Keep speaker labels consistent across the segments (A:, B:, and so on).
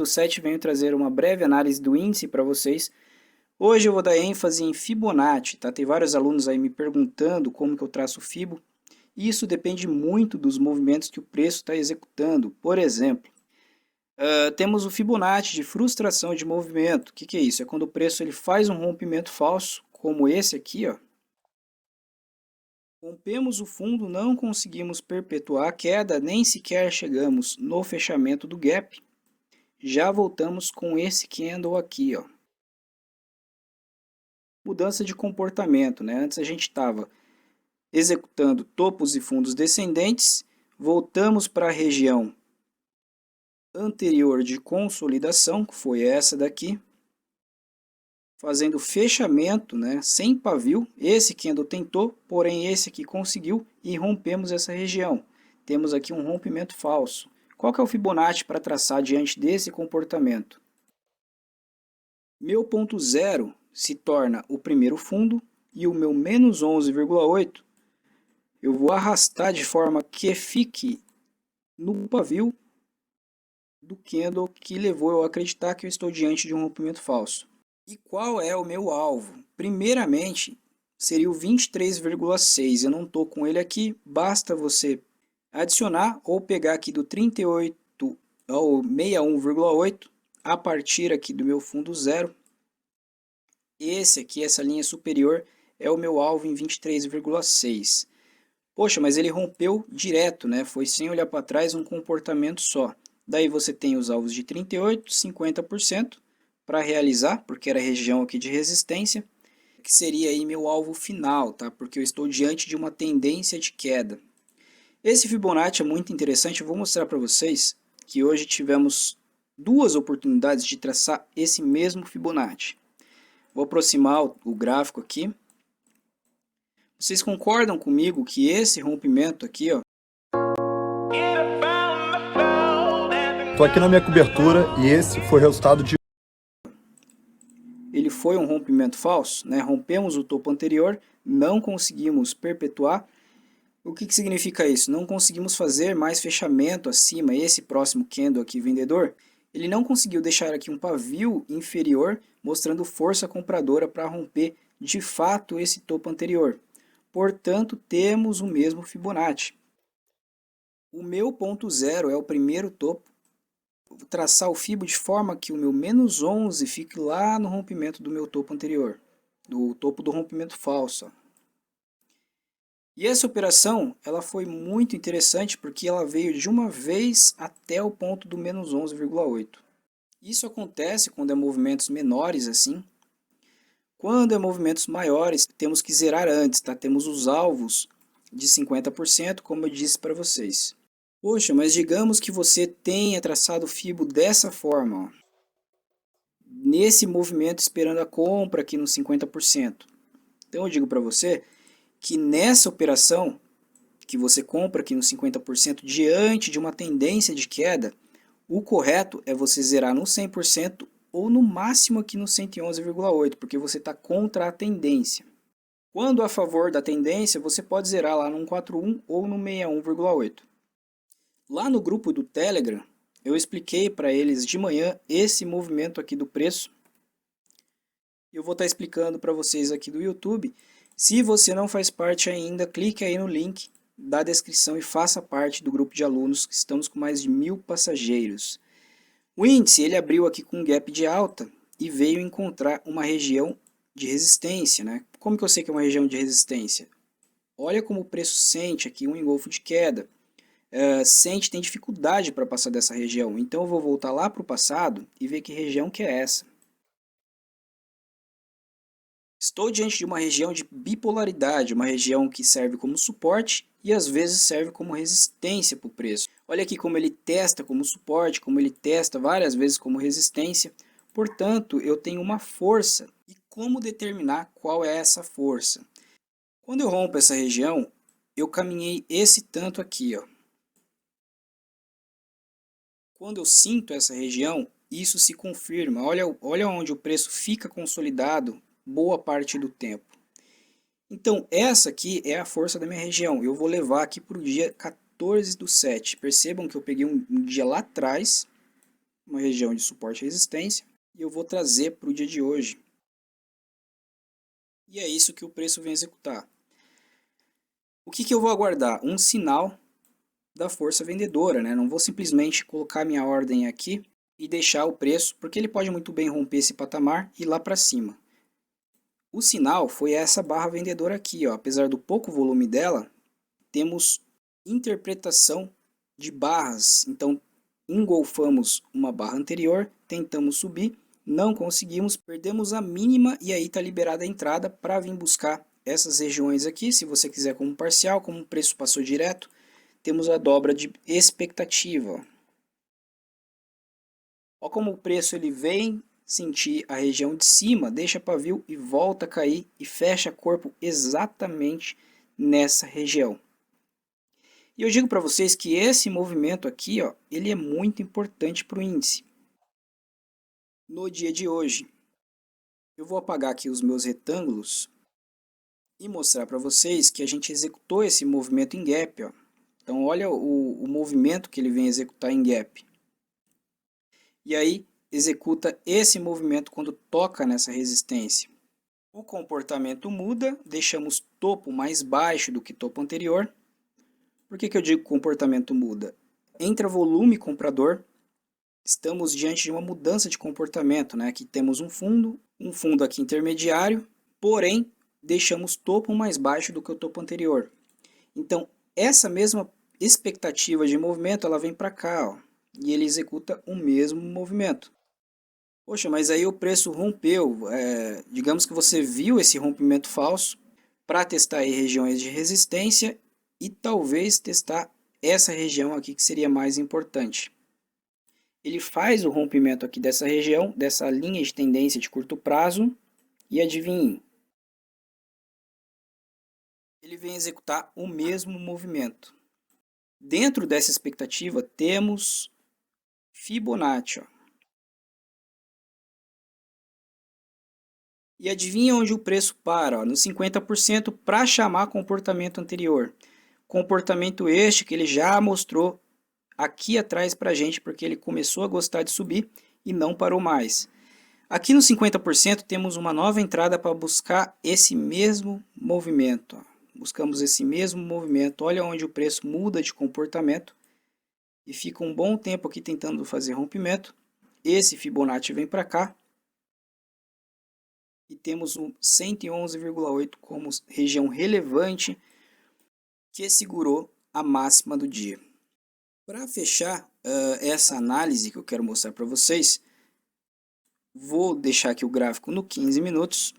A: Do 7 venho trazer uma breve análise do índice para vocês. Hoje eu vou dar ênfase em Fibonacci, tá? Tem vários alunos aí me perguntando como que eu traço o Fibo. E isso depende muito dos movimentos que o preço está executando. Por exemplo, temos o Fibonacci de frustração de movimento. O que é isso? É quando o preço ele faz um rompimento falso, como esse aqui, ó. Rompemos o fundo, não conseguimos perpetuar a queda, nem sequer chegamos no fechamento do gap. Já voltamos com esse candle aqui, ó. Mudança de comportamento, né? Antes a gente estava executando topos e fundos descendentes, voltamos para a região anterior de consolidação, que foi essa daqui, fazendo fechamento, né, sem pavio. Esse candle tentou, porém esse aqui conseguiu e rompemos essa região. Temos aqui um rompimento falso. Qual que é o Fibonacci para traçar diante desse comportamento? Meu ponto zero se torna o primeiro fundo e o meu menos 11,8 eu vou arrastar de forma que fique no pavio do candle que levou eu a acreditar que eu estou diante de um rompimento falso. E qual é o meu alvo? Primeiramente, seria o 23,6. Eu não estou com ele aqui, basta você adicionar ou pegar aqui do 38 ao 61,8 a partir aqui do meu fundo zero. Esse aqui, essa linha superior, é o meu alvo em 23,6. Poxa, mas ele rompeu direto, né? Foi sem olhar para trás, um comportamento só. Daí você tem os alvos de 38%, 50% para realizar, porque era a região aqui de resistência, que seria aí meu alvo final, tá? Porque eu estou diante de uma tendência de queda. Esse Fibonacci é muito interessante, eu vou mostrar para vocês que hoje tivemos duas oportunidades de traçar esse mesmo Fibonacci. Vou aproximar o gráfico aqui. Vocês concordam comigo que esse rompimento aqui, ó,
B: Estou aqui na minha cobertura e esse foi o resultado de...
A: ele foi um rompimento falso, né? Rompemos o topo anterior, não conseguimos perpetuar. O que significa isso? Não conseguimos fazer mais fechamento acima. Esse próximo candle aqui, vendedor, ele não conseguiu deixar aqui um pavio inferior, mostrando força compradora para romper de fato esse topo anterior. Portanto, temos o mesmo Fibonacci. O meu ponto zero é o primeiro topo. Vou traçar o Fibo de forma que o meu menos 11 fique lá no rompimento do meu topo anterior, do topo do rompimento falso. E essa operação ela foi muito interessante porque ela veio de uma vez até o ponto do menos 11,8. Isso acontece quando é movimentos menores assim. Quando é movimentos maiores, temos que zerar antes, tá? Temos os alvos de 50%, como eu disse para vocês. Poxa, mas digamos que você tenha traçado o Fibo dessa forma, ó, nesse movimento esperando a compra aqui nos 50%. Então eu digo para você que nessa operação que você compra aqui nos 50% diante de uma tendência de queda, o correto é você zerar no 100% ou no máximo aqui no 111,8, porque você está contra a tendência. Quando a favor da tendência, você pode zerar lá no 141 ou no 61,8. Lá no grupo do Telegram, eu expliquei para eles de manhã esse movimento aqui do preço. Eu vou estar explicando para vocês aqui do YouTube. Se você não faz parte ainda, clique aí no link da descrição e faça parte do grupo de alunos, que estamos com mais de 1000 passageiros. O índice ele abriu aqui com um gap de alta e veio encontrar uma região de resistência, né? Como que eu sei que é uma região de resistência? Olha como o preço sente aqui um engolfo de queda. Sente, tem dificuldade para passar dessa região. Então eu vou voltar lá para o passado e ver que região que é essa. Estou diante de uma região de bipolaridade, uma região que serve como suporte e às vezes serve como resistência para o preço. Olha aqui como ele testa como suporte, como ele testa várias vezes como resistência. Portanto, eu tenho uma força. E como determinar qual é essa força? Quando eu rompo essa região, eu caminhei esse tanto aqui, ó. Quando eu sinto essa região, isso se confirma. Olha onde o preço fica consolidado boa parte do tempo. Então, essa aqui é a força da minha região. Eu vou levar aqui para o dia 14/7. Percebam que eu peguei um dia lá atrás, uma região de suporte e resistência, e eu vou trazer para o dia de hoje. E é isso que o preço vem executar. O que eu vou aguardar? Um sinal da força vendedora, né? Não vou simplesmente colocar minha ordem aqui e deixar o preço, porque ele pode muito bem romper esse patamar e ir lá para cima. O sinal foi essa barra vendedora aqui, ó. Apesar do pouco volume dela, temos interpretação de barras. Então, engolfamos uma barra anterior, tentamos subir, não conseguimos, perdemos a mínima e aí está liberada a entrada para vir buscar essas regiões aqui. Se você quiser como parcial, como o preço passou direto, temos a dobra de expectativa. Olha como o preço ele vem sentir a região de cima, deixa pavio e volta a cair e fecha corpo exatamente nessa região. E eu digo para vocês que esse movimento aqui, ó, ele é muito importante para o índice. No dia de hoje, eu vou apagar aqui os meus retângulos e mostrar para vocês que a gente executou esse movimento em gap, ó. Então olha o movimento que ele vem executar em gap. E aí executa esse movimento quando toca nessa resistência. O comportamento muda, deixamos topo mais baixo do que topo anterior. Por que eu digo comportamento muda? Entra volume comprador, estamos diante de uma mudança de comportamento, né? Aqui temos um fundo aqui intermediário, porém deixamos topo mais baixo do que o topo anterior. Então essa mesma expectativa de movimento ela vem para cá, ó, e ele executa o mesmo movimento. Poxa, mas aí o preço rompeu, digamos que você viu esse rompimento falso para testar aí regiões de resistência e talvez testar essa região aqui que seria mais importante. Ele faz o rompimento aqui dessa região, dessa linha de tendência de curto prazo e adivinhe, ele vem executar o mesmo movimento. Dentro dessa expectativa temos Fibonacci, ó. E adivinha onde o preço para? Ó, no 50% para chamar comportamento anterior. Comportamento este que ele já mostrou aqui atrás para a gente, porque ele começou a gostar de subir e não parou mais. Aqui no 50% temos uma nova entrada para buscar esse mesmo movimento. Ó. Buscamos esse mesmo movimento. Olha onde o preço muda de comportamento e fica um bom tempo aqui tentando fazer rompimento. Esse Fibonacci vem para cá. E temos o 111,8 como região relevante que segurou a máxima do dia. Para fechar essa análise que eu quero mostrar para vocês, vou deixar aqui o gráfico no 15 minutos,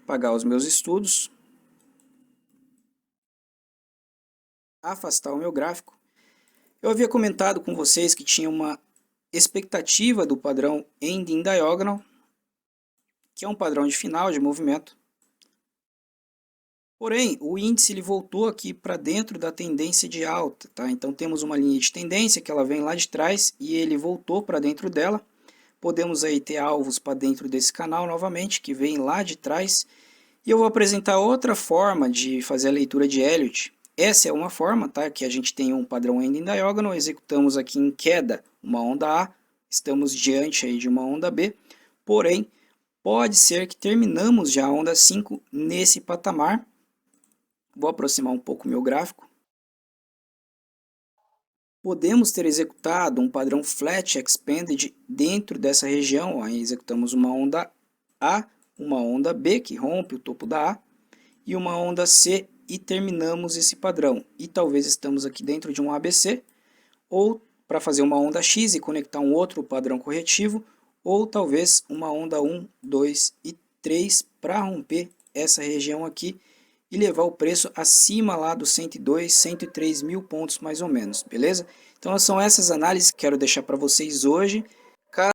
A: apagar os meus estudos, afastar o meu gráfico. Eu havia comentado com vocês que tinha uma expectativa do padrão Ending Diagonal, que é um padrão de final de movimento. Porém, o índice ele voltou aqui para dentro da tendência de alta, tá? Então temos uma linha de tendência que ela vem lá de trás e ele voltou para dentro dela. Podemos aí ter alvos para dentro desse canal novamente, que vem lá de trás. E eu vou apresentar outra forma de fazer a leitura de Elliott. Essa é uma forma, tá? Que a gente tem um padrão Ending Diagonal, executamos aqui em queda uma onda A, estamos diante aí de uma onda B, porém, pode ser que terminamos já a onda 5 nesse patamar. Vou aproximar um pouco o meu gráfico. Podemos ter executado um padrão Flat Expanded dentro dessa região. Aí executamos uma onda A, uma onda B, que rompe o topo da A, e uma onda C, e terminamos esse padrão. E talvez estamos aqui dentro de um ABC, ou para fazer uma onda X e conectar um outro padrão corretivo, ou talvez uma onda 1, 2 e 3 para romper essa região aqui e levar o preço acima lá dos 102, 103 mil pontos mais ou menos, beleza? Então são essas análises que quero deixar para vocês hoje.